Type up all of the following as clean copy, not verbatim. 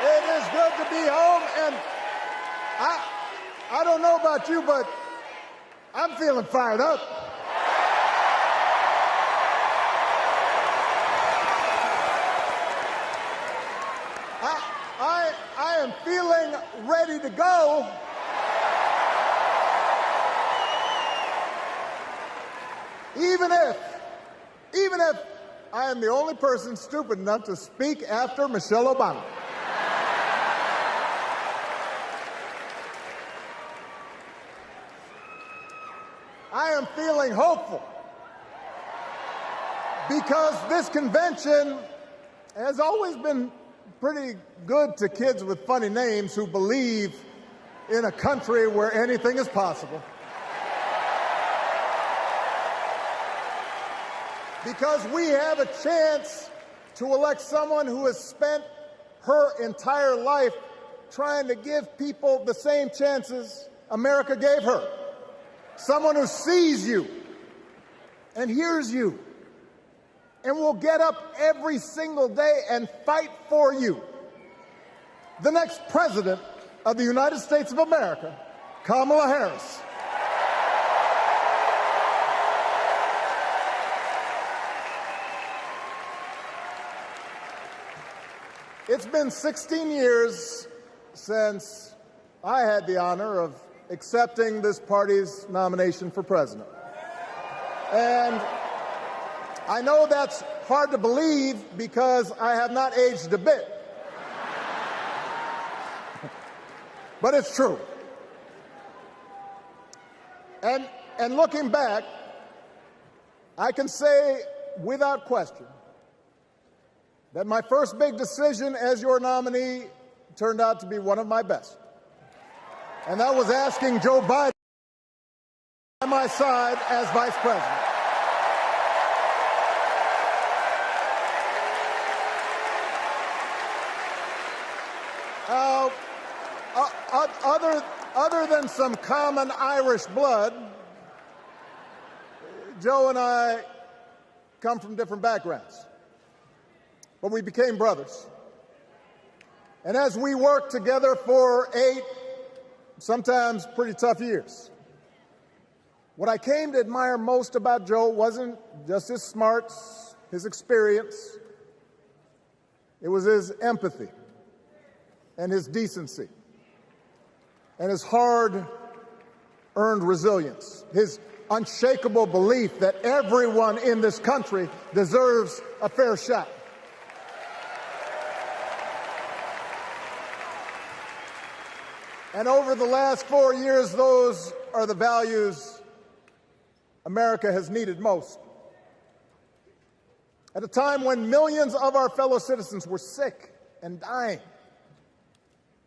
It is good to be home, and I don't know about you, but I'm feeling fired up. I am feeling ready to go. Even if I am the only person stupid enough to speak after Michelle Obama. I am feeling hopeful because this convention has always been pretty good to kids with funny names who believe in a country where anything is possible. Because we have a chance to elect someone who has spent her entire life trying to give people the same chances America gave her. Someone who sees you and hears you and will get up every single day and fight for you. The next president of the United States of America, Kamala Harris. It's been 16 years since I had the honor of accepting this party's nomination for president. And I know that's hard to believe because I have not aged a bit. But it's true. And looking back, I can say without question that my first big decision as your nominee turned out to be one of my best. And that was asking Joe Biden by my side as vice president. Other than some common Irish blood, Joe and I come from different backgrounds, but we became brothers. And as we worked together for 8, sometimes pretty tough years, what I came to admire most about Joe wasn't just his smarts, his experience. It was his empathy and his decency and his hard-earned resilience, his unshakable belief that everyone in this country deserves a fair shot. And over the last 4 years, those are the values America has needed most. At a time when millions of our fellow citizens were sick and dying,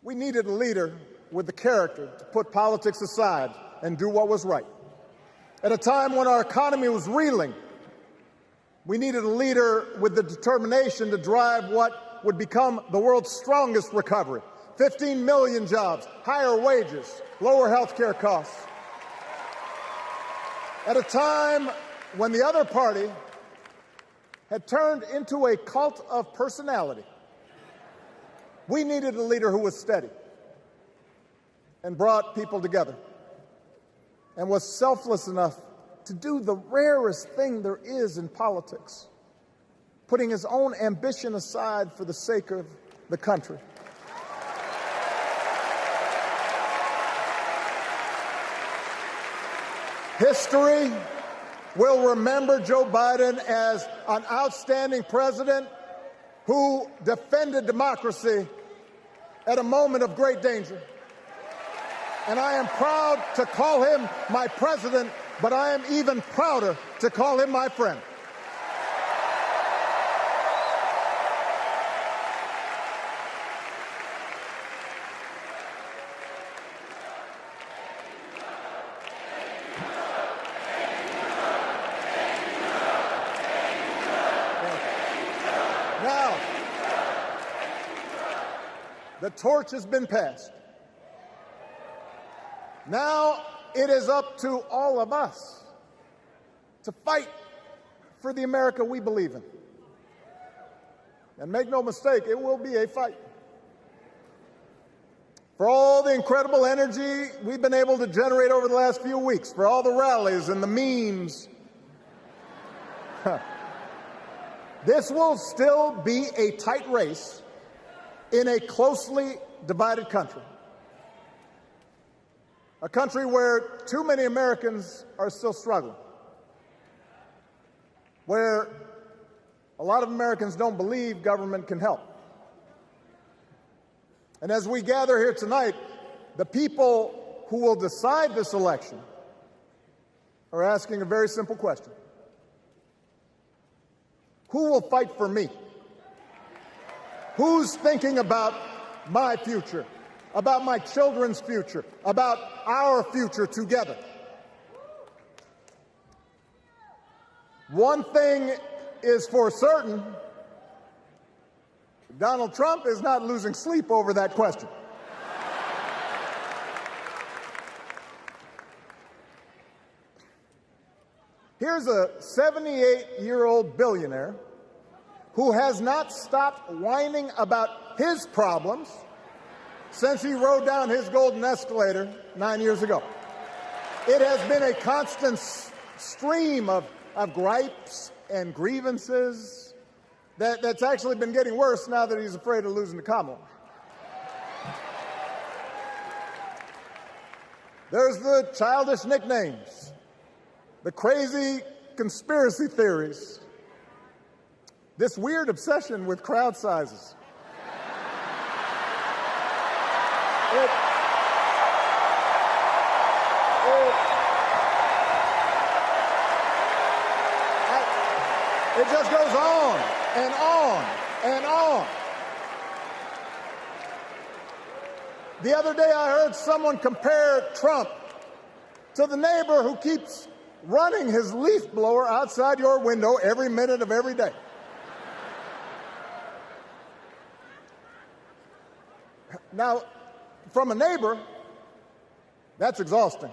we needed a leader with the character to put politics aside and do what was right. At a time when our economy was reeling, we needed a leader with the determination to drive what would become the world's strongest recovery. 15 million jobs, higher wages, lower health care costs. At a time when the other party had turned into a cult of personality, we needed a leader who was steady and brought people together and was selfless enough to do the rarest thing there is in politics, putting his own ambition aside for the sake of the country. History will remember Joe Biden as an outstanding president who defended democracy at a moment of great danger. And I am proud to call him my president, but I am even prouder to call him my friend. Now, the torch has been passed. Now it is up to all of us to fight for the America we believe in. And make no mistake, it will be a fight. for all the incredible energy we've been able to generate over the last few weeks, for all the rallies and the memes. This will still be a tight race in a closely divided country. A country where too many Americans are still struggling. Where a lot of Americans don't believe government can help. And as we gather here tonight, the people who will decide this election are asking a very simple question. Who will fight for me? Who's thinking about my future, about my children's future, about our future together? One thing is for certain, Donald Trump is not losing sleep over that question. Here's a 78-year-old billionaire who has not stopped whining about his problems since he rode down his golden escalator 9 years ago. It has been a constant stream of gripes and grievances that's actually been getting worse now that he's afraid of losing to Kamala. There's the childish nicknames, the crazy conspiracy theories, this weird obsession with crowd sizes. It just goes on and on and on. The other day I heard someone compare Trump to the neighbor who keeps running his leaf blower outside your window every minute of every day. Now, from a neighbor, that's exhausting.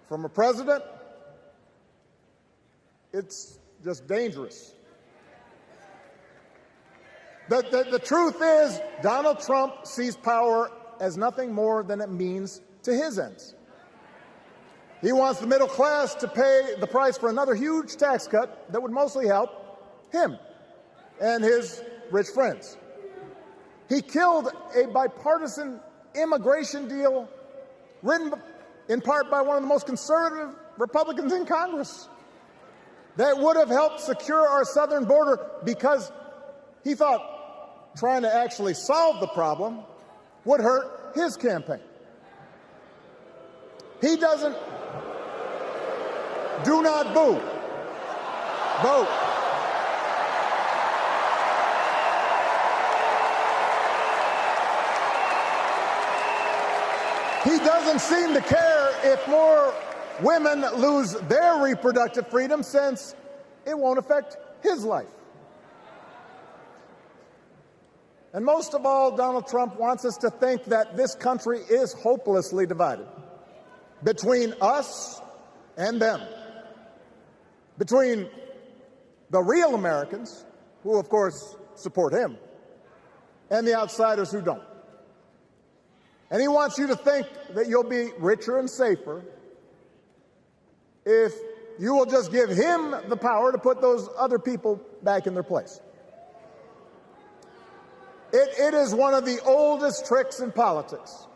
From a president, it's just dangerous. The truth is, Donald Trump sees power as nothing more than it means to his ends. He wants the middle class to pay the price for another huge tax cut that would mostly help him and his rich friends. He killed a bipartisan immigration deal written in part by one of the most conservative Republicans in Congress that would have helped secure our southern border because he thought trying to actually solve the problem would hurt his campaign. He doesn't. Do not boo. Vote. He doesn't seem to care if more women lose their reproductive freedom, since it won't affect his life. And most of all, Donald Trump wants us to think that this country is hopelessly divided between us and them, between the real Americans, who of course support him, and the outsiders who don't. And he wants you to think that you'll be richer and safer if you will just give him the power to put those other people back in their place. It is one of the oldest tricks in politics,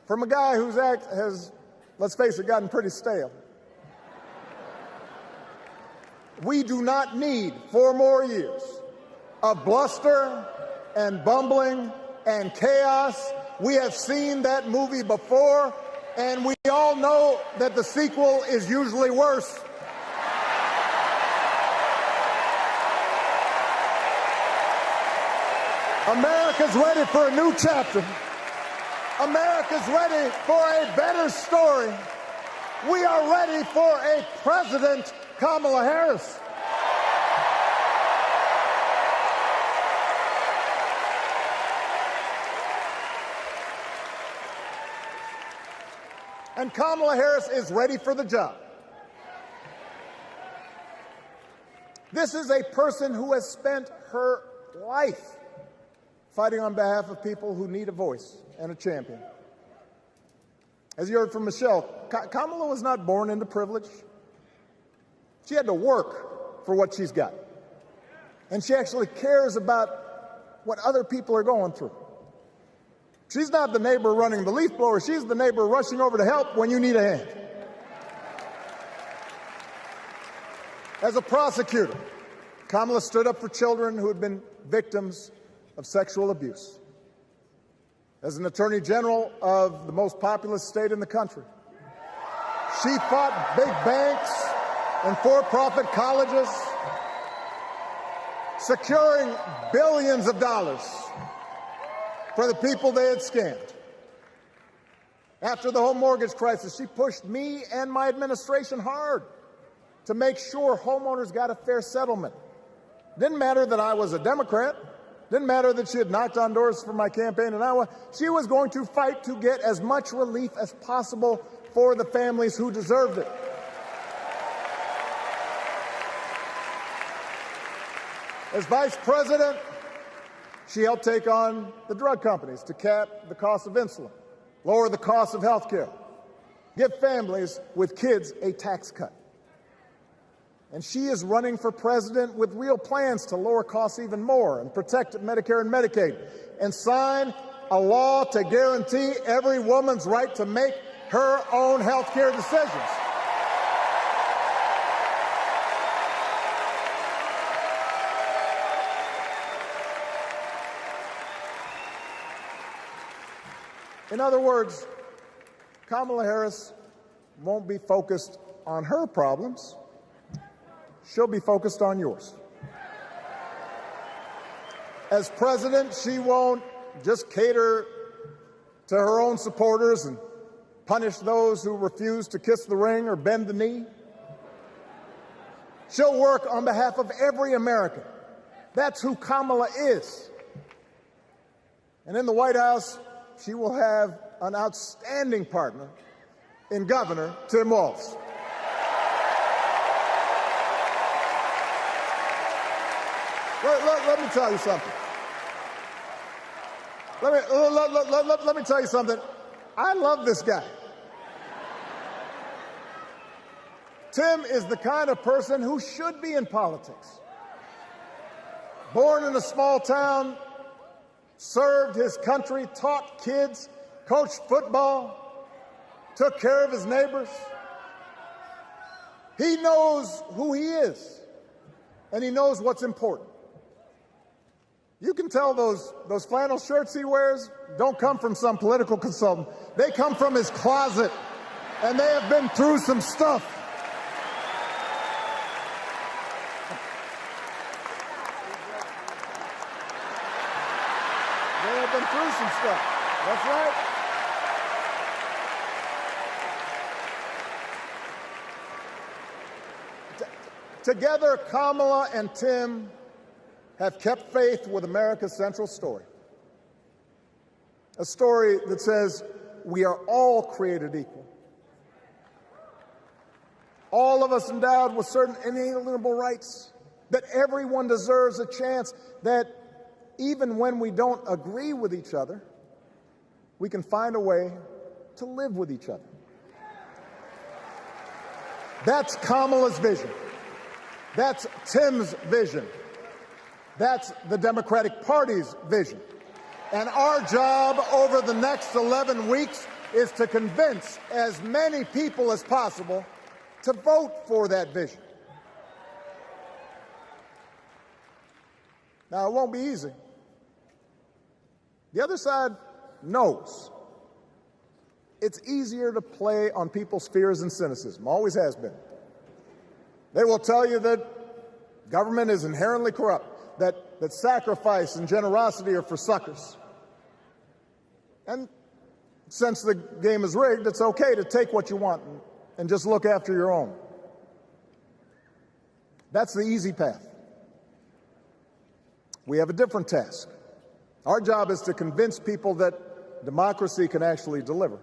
from a guy whose act has, let's face it, gotten pretty stale. We do not need 4 more years of bluster and bumbling and chaos. We have seen that movie before, and we all know that the sequel is usually worse. America's ready for a new chapter. America's ready for a better story. We are ready for a President Kamala Harris. And Kamala Harris is ready for the job. This is a person who has spent her life fighting on behalf of people who need a voice and a champion. As you heard from Michelle, Kamala was not born into privilege. She had to work for what she's got. And she actually cares about what other people are going through. She's not the neighbor running the leaf blower. She's the neighbor rushing over to help when you need a hand. As a prosecutor, Kamala stood up for children who had been victims of sexual abuse. As an attorney general of the most populous state in the country, she fought big banks and for-profit colleges, securing billions of dollars for the people they had scammed. After the home mortgage crisis, she pushed me and my administration hard to make sure homeowners got a fair settlement. Didn't matter that I was a Democrat. Didn't matter that she had knocked on doors for my campaign in Iowa. She was going to fight to get as much relief as possible for the families who deserved it. As vice president, she helped take on the drug companies to cap the cost of insulin, lower the cost of health care, give families with kids a tax cut. And she is running for president with real plans to lower costs even more and protect Medicare and Medicaid and sign a law to guarantee every woman's right to make her own health care decisions. In other words, Kamala Harris won't be focused on her problems. She'll be focused on yours. As president, she won't just cater to her own supporters and punish those who refuse to kiss the ring or bend the knee. She'll work on behalf of every American. That's who Kamala is. And in the White House, she will have an outstanding partner in Governor Tim Walz. Let me tell you something. Let me tell you something. I love this guy. Tim is the kind of person who should be in politics. Born in a small town, served his country, taught kids, coached football, took care of his neighbors. He knows who he is, and he knows what's important. You can tell those flannel shirts he wears don't come from some political consultant. They come from his closet, and they have been through some stuff. They have been through some stuff. That's right. Together, Kamala and Tim have kept faith with America's central story. A story that says we are all created equal. All of us endowed with certain inalienable rights, that everyone deserves a chance, that even when we don't agree with each other, we can find a way to live with each other. That's Kamala's vision. That's Tim's vision. That's the Democratic Party's vision. And our job over the next 11 weeks is to convince as many people as possible to vote for that vision. Now, it won't be easy. The other side knows it's easier to play on people's fears and cynicism, always has been. They will tell you that government is inherently corrupt, that sacrifice and generosity are for suckers. And since the game is rigged, it's okay to take what you want and just look after your own. That's the easy path. We have a different task. Our job is to convince people that democracy can actually deliver.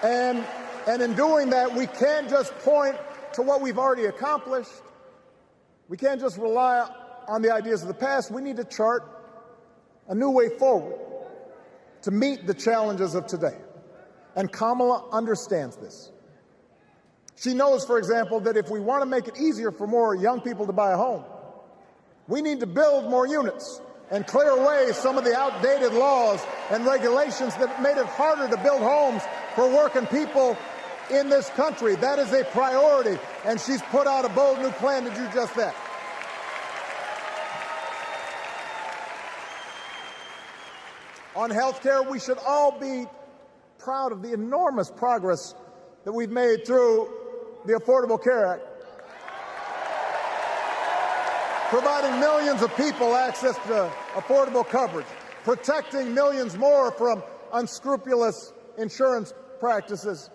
And in doing that, we can't just point to what we've already accomplished. We can't just rely on the ideas of the past. We need to chart a new way forward to meet the challenges of today. And Kamala understands this. She knows, for example, that if we want to make it easier for more young people to buy a home, we need to build more units and clear away some of the outdated laws and regulations that made it harder to build homes for working people in this country. That is a priority, and she's put out a bold new plan to do just that. On health care, we should all be proud of the enormous progress that we've made through the Affordable Care Act, providing millions of people access to affordable coverage, protecting millions more from unscrupulous insurance practices.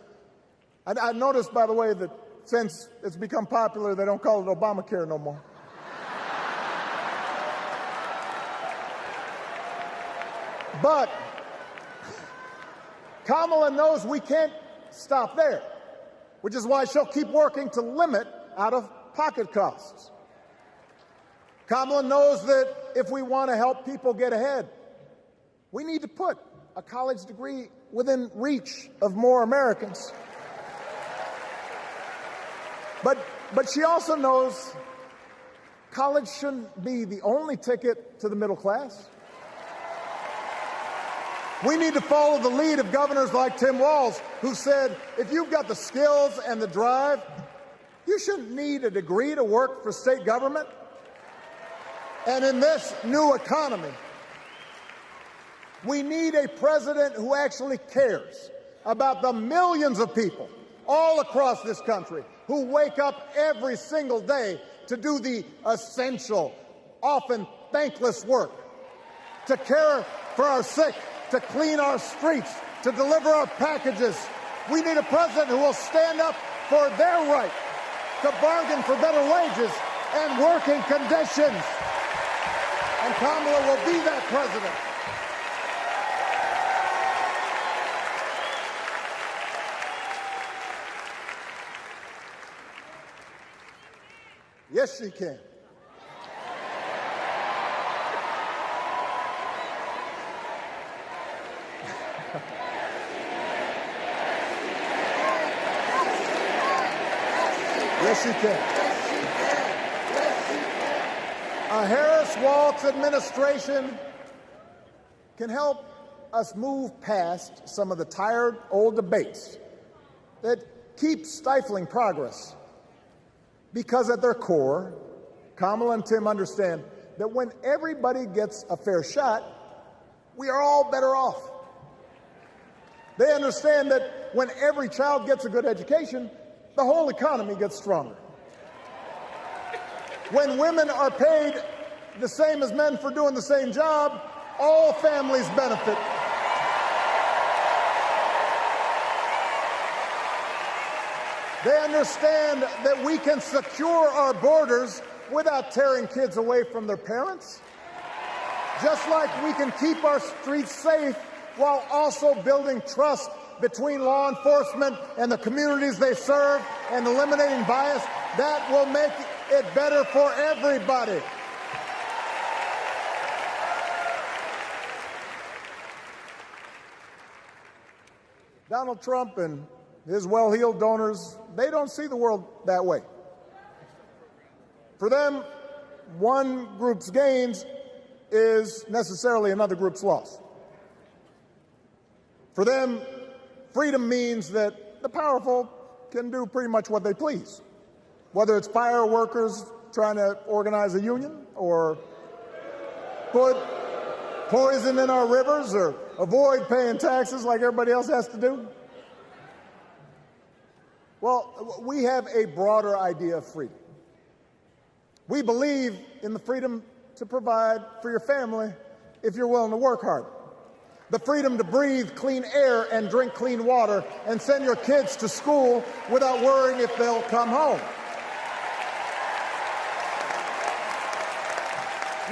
I noticed, by the way, that since it's become popular, they don't call it Obamacare no more. But Kamala knows we can't stop there, which is why she'll keep working to limit out-of-pocket costs. Kamala knows that if we want to help people get ahead, we need to put a college degree within reach of more Americans. But she also knows college shouldn't be the only ticket to the middle class. We need to follow the lead of governors like Tim Walz, who said, if you've got the skills and the drive, you shouldn't need a degree to work for state government. And in this new economy, we need a president who actually cares about the millions of people all across this country who wake up every single day to do the essential, often thankless work, to care for our sick, to clean our streets, to deliver our packages. We need a president who will stand up for their right to bargain for better wages and working conditions. And Kamala will be that president. Yes, she can. Yes, she can. A Harris-Walz administration can help us move past some of the tired old debates that keep stifling progress, because at their core, Kamala and Tim understand that when everybody gets a fair shot, we are all better off. They understand that when every child gets a good education, the whole economy gets stronger. When women are paid the same as men for doing the same job, all families benefit. They understand that we can secure our borders without tearing kids away from their parents, just like we can keep our streets safe while also building trust between law enforcement and the communities they serve and eliminating bias. That will make it better for everybody. Donald Trump and his well-heeled donors, they don't see the world that way. For them, one group's gains is necessarily another group's loss. For them, freedom means that the powerful can do pretty much what they please, whether it's fire workers trying to organize a union, or put poison in our rivers, or avoid paying taxes like everybody else has to do. Well, we have a broader idea of freedom. We believe in the freedom to provide for your family if you're willing to work hard. The freedom to breathe clean air and drink clean water and send your kids to school without worrying if they'll come home.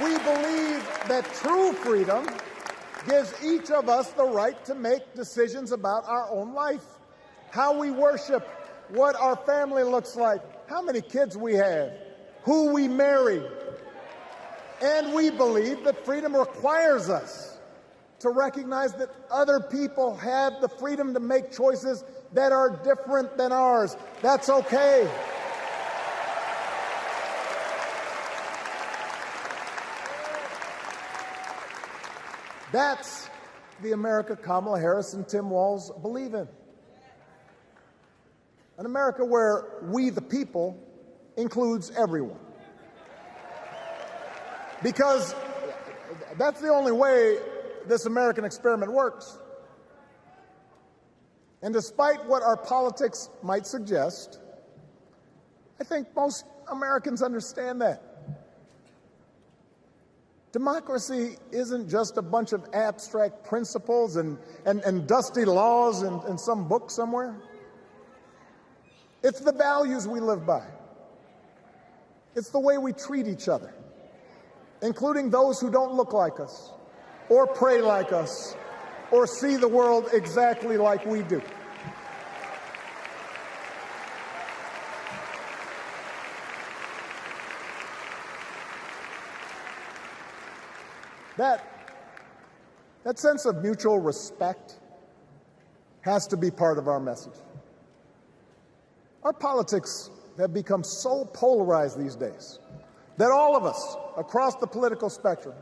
We believe that true freedom gives each of us the right to make decisions about our own life, how we worship, what our family looks like, how many kids we have, who we marry, And we believe that freedom requires us to recognize that other people have the freedom to make choices that are different than ours. That's okay. That's the America Kamala Harris and Tim Walz believe in. An America where we, the people, includes everyone. Because that's the only way this American experiment works. And despite what our politics might suggest, I think most Americans understand that. Democracy isn't just a bunch of abstract principles and dusty laws in some book somewhere. It's the values we live by. It's the way we treat each other, including those who don't look like us, or pray like us, or see the world exactly like we do. That sense of mutual respect has to be part of our message. Our politics have become so polarized these days that all of us across the political spectrum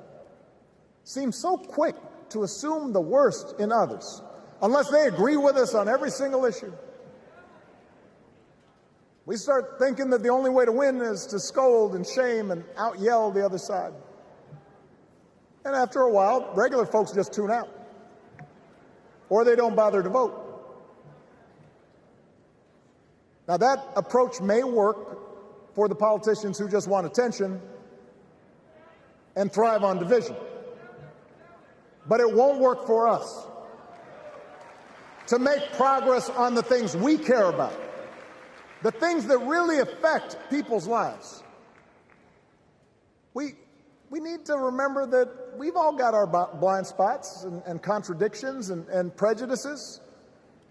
seem so quick to assume the worst in others, unless they agree with us on every single issue. We start thinking that the only way to win is to scold and shame and out-yell the other side. And after a while, regular folks just tune out, or they don't bother to vote. Now, that approach may work for the politicians who just want attention and thrive on division, but it won't work for us. To make progress on the things we care about, the things that really affect people's lives, we need to remember that we've all got our blind spots and contradictions and prejudices,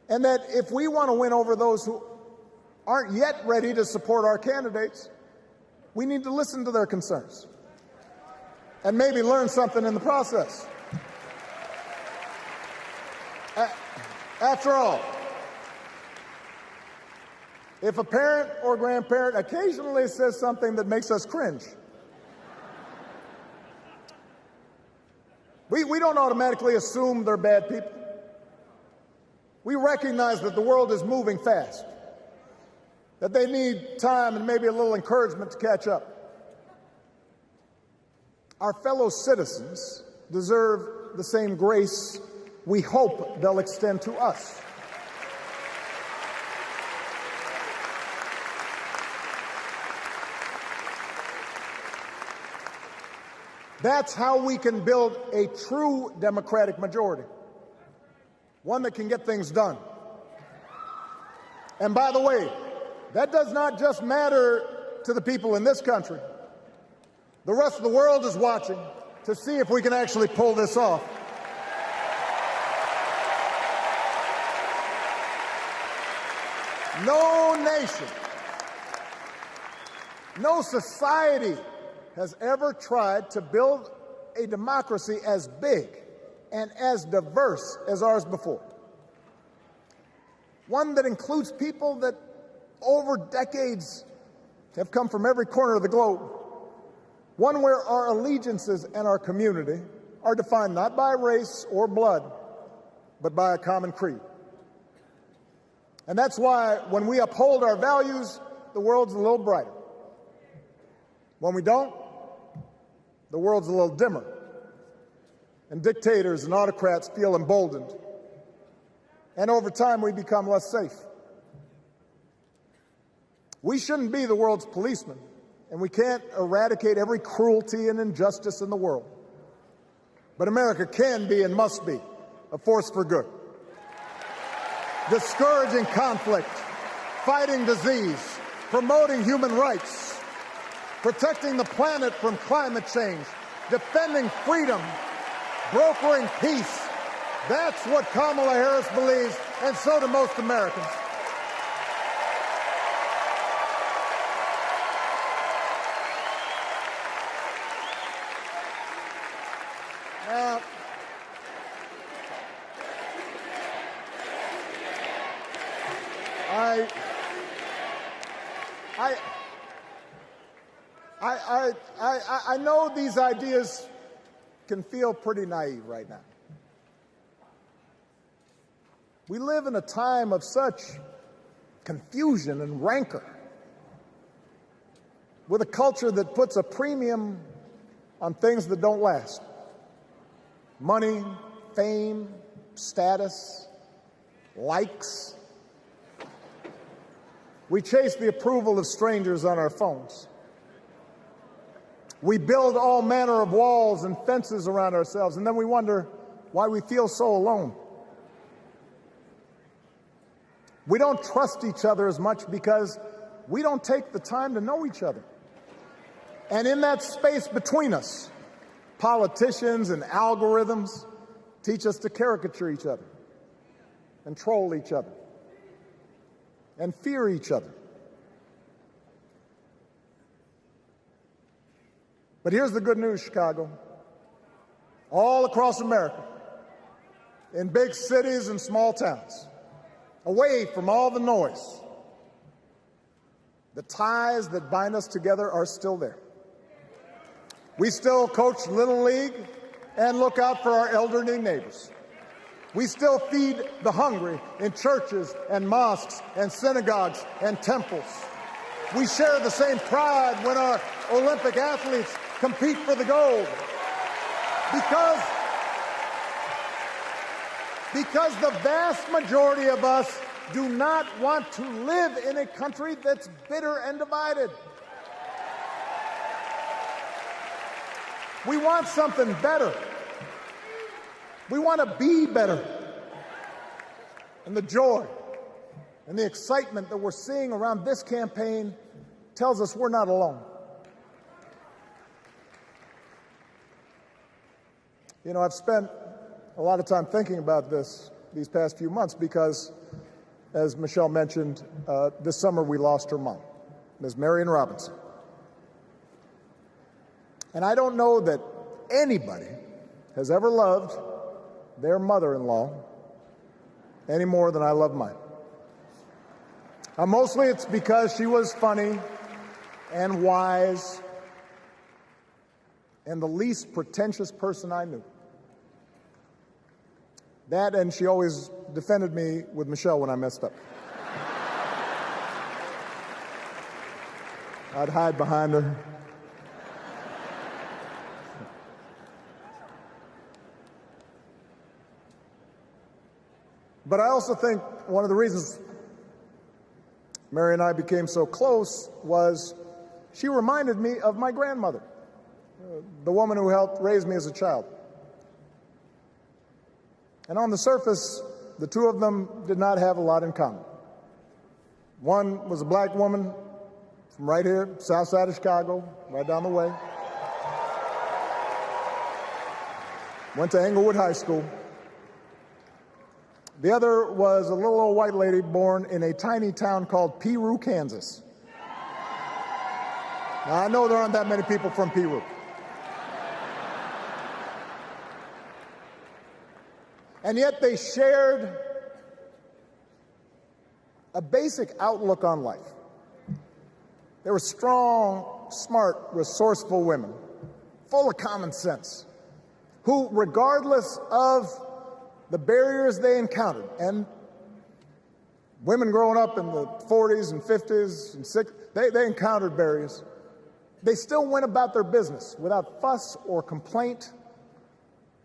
and that if we want to win over those who aren't yet ready to support our candidates, we need to listen to their concerns and maybe learn something in the process. After all, if a parent or grandparent occasionally says something that makes us cringe, we don't automatically assume they're bad people. We recognize that the world is moving fast, that they need time and maybe a little encouragement to catch up. Our fellow citizens deserve the same grace we hope they'll extend to us. That's how we can build a true democratic majority, one that can get things done. And by the way, that does not just matter to the people in this country. The rest of the world is watching to see if we can actually pull this off. No nation, no society has ever tried to build a democracy as big and as diverse as ours before. One that includes people that over decades have come from every corner of the globe. One where our allegiances and our community are defined not by race or blood, but by a common creed. And that's why when we uphold our values, the world's a little brighter. When we don't, the world's a little dimmer. And dictators and autocrats feel emboldened. And over time, we become less safe. We shouldn't be the world's policemen, and we can't eradicate every cruelty and injustice in the world. But America can be and must be a force for good, discouraging conflict, fighting disease, promoting human rights, protecting the planet from climate change, defending freedom, brokering peace. That's what Kamala Harris believes, and so do most Americans. Uh, I know these ideas can feel pretty naive right now. We live in a time of such confusion and rancor, with a culture that puts a premium on things that don't last. Money, fame, status, likes. We chase the approval of strangers on our phones. We build all manner of walls and fences around ourselves, and then we wonder why we feel so alone. We don't trust each other as much because we don't take the time to know each other. And in that space between us, politicians and algorithms teach us to caricature each other and troll each other and fear each other. But here's the good news, Chicago. All across America, in big cities and small towns, away from all the noise, the ties that bind us together are still there. We still coach Little League and look out for our elderly neighbors. We still feed the hungry in churches and mosques and synagogues and temples. We share the same pride when our Olympic athletes compete for the gold. Because the vast majority of us do not want to live in a country that's bitter and divided. We want something better. We want to be better. And the joy and the excitement that we're seeing around this campaign tells us we're not alone. You know, I've spent a lot of time thinking about these past few months because, as Michelle mentioned, this summer we lost her mom, Ms. Marion Robinson. And I don't know that anybody has ever loved their mother-in-law any more than I love mine. Mostly it's because she was funny and wise and the least pretentious person I knew. That, and she always defended me with Michelle when I messed up. I'd hide behind her. But I also think one of the reasons Mary and I became so close was she reminded me of my grandmother, the woman who helped raise me as a child. And on the surface, the two of them did not have a lot in common. One was a black woman from right here, south side of Chicago, right down the way. Went to Englewood High School. The other was a little old white lady born in a tiny town called Peru, Kansas. Now, I know there aren't that many people from Peru. And yet they shared a basic outlook on life. They were strong, smart, resourceful women, full of common sense, who, regardless of the barriers they encountered, and women growing up in the 40s and 50s and 60s, they encountered barriers. They still went about their business without fuss or complaint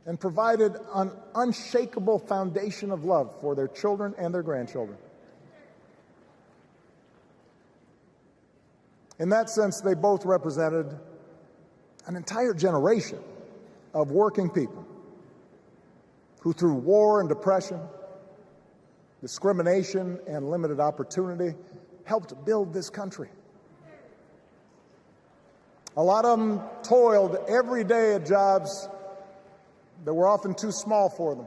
and provided an unshakable foundation of love for their children and their grandchildren. In that sense, they both represented an entire generation of working people who, through war and depression, discrimination and limited opportunity, helped build this country. A lot of them toiled every day at jobs that were often too small for them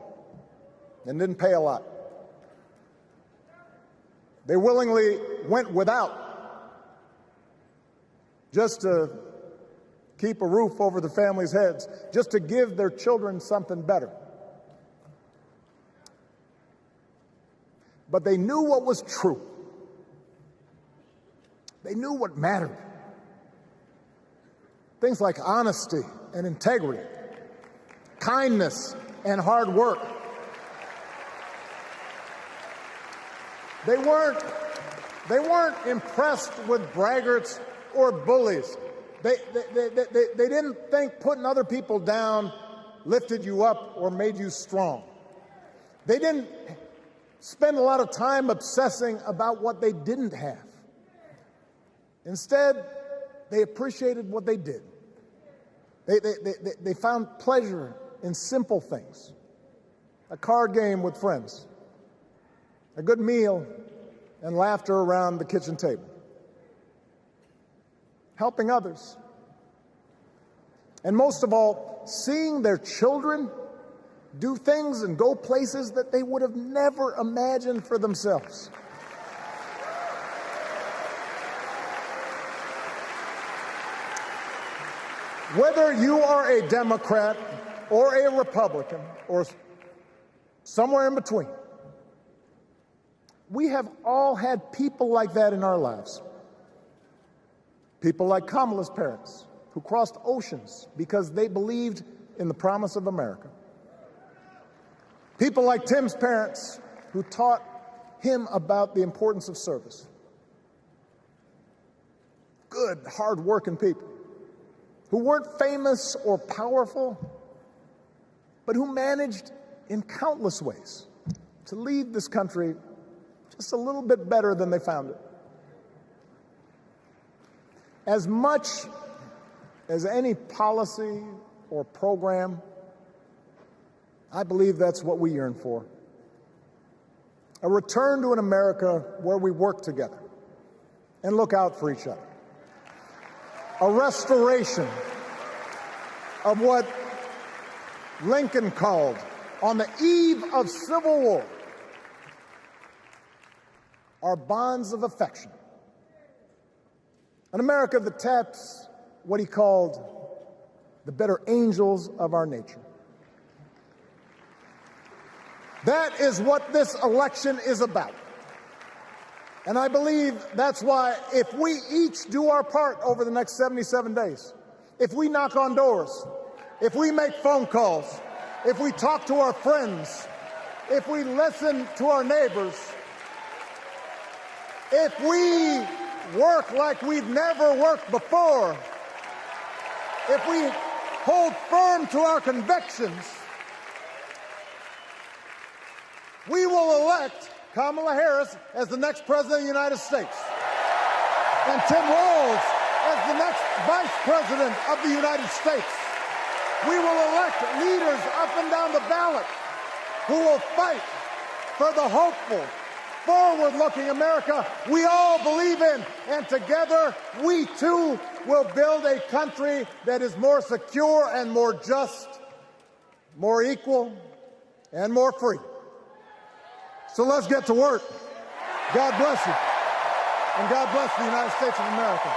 and didn't pay a lot. They willingly went without just to keep a roof over the families' heads, just to give their children something better. But they knew what was true. They knew what mattered. Things like honesty and integrity, kindness and hard work. They weren't impressed with braggarts or bullies. They didn't think putting other people down lifted you up or made you strong. They didn't spend a lot of time obsessing about what they didn't have. Instead, they appreciated what they did. They found pleasure in simple things. A card game with friends, a good meal, and laughter around the kitchen table. Helping others. And most of all, seeing their children do things and go places that they would have never imagined for themselves. Whether you are a Democrat or a Republican or somewhere in between, we have all had people like that in our lives. People like Kamala's parents, who crossed oceans because they believed in the promise of America. People like Tim's parents, who taught him about the importance of service. Good, hard-working people who weren't famous or powerful, but who managed in countless ways to leave this country just a little bit better than they found it. As much as any policy or program, I believe that's what we yearn for. A return to an America where we work together and look out for each other. A restoration of what Lincoln called, on the eve of Civil War, our bonds of affection. An America that taps what he called the better angels of our nature. That is what this election is about. And I believe that's why, if we each do our part over the next 77 days, if we knock on doors, if we make phone calls, if we talk to our friends, if we listen to our neighbors, if we work like we've never worked before, if we hold firm to our convictions, we will elect Kamala Harris as the next President of the United States, and Tim Walz as the next Vice President of the United States. We will elect leaders up and down the ballot who will fight for the hopeful, forward-looking America we all believe in, and together we too will build a country that is more secure and more just, more equal, and more free. So let's get to work. God bless you, and God bless the United States of America.